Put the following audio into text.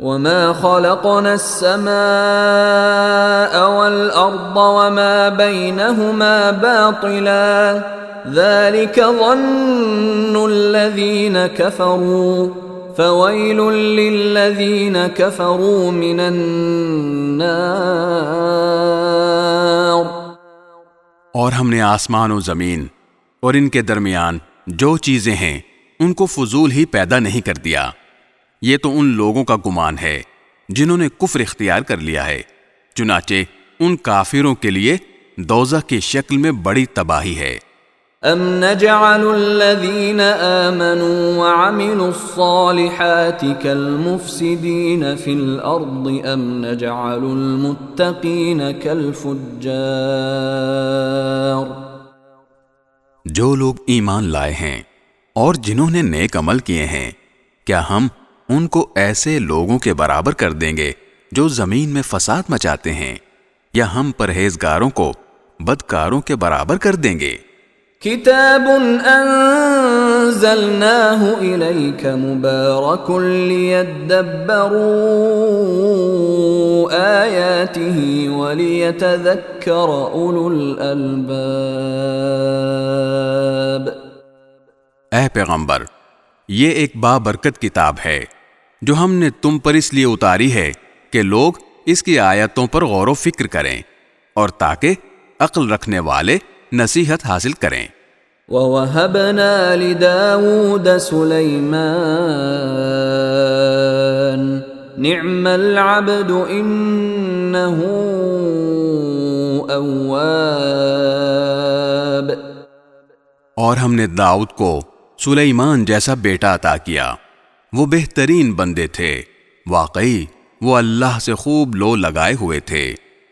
وما خلقنا السماء والأرض وما بينهما باطلا ذلك ظن الذين كفروا فويل للذين كفروا من النار۔ اور ہم نے آسمان و زمین اور ان کے درمیان جو چیزیں ہیں ان کو فضول ہی پیدا نہیں کر دیا، یہ تو ان لوگوں کا گمان ہے جنہوں نے کفر اختیار کر لیا ہے، چنانچہ ان کافروں کے لیے دوزخ کی شکل میں بڑی تباہی ہے۔ ام نجعل الذین آمنوا وعملوا الصالحات كالمفسدین فی الارض ام نجعل المتقین كالفجار۔ جو لوگ ایمان لائے ہیں اور جنہوں نے نیک عمل کیے ہیں، کیا ہم ان کو ایسے لوگوں کے برابر کر دیں گے جو زمین میں فساد مچاتے ہیں، یا ہم پرہیزگاروں کو بدکاروں کے برابر کر دیں گے؟ کتاب انزلناہ الیک مبارک لیدبروا آیاتہ ولیتذکر اولو الالباب۔ اے پیغمبر، یہ ایک بابرکت کتاب ہے جو ہم نے تم پر اس لیے اتاری ہے کہ لوگ اس کی آیتوں پر غور و فکر کریں اور تاکہ عقل رکھنے والے نصیحت حاصل کریں۔ وَوَهَبْنَا لِدَاوُودَ سُلَيْمَانَ نِعْمَ الْعَبْدُ إِنَّهُ أَوَّابٌ۔ اور ہم نے داؤد کو سلیمان جیسا بیٹا عطا کیا، وہ بہترین بندے تھے، واقعی وہ اللہ سے خوب لو لگائے ہوئے تھے۔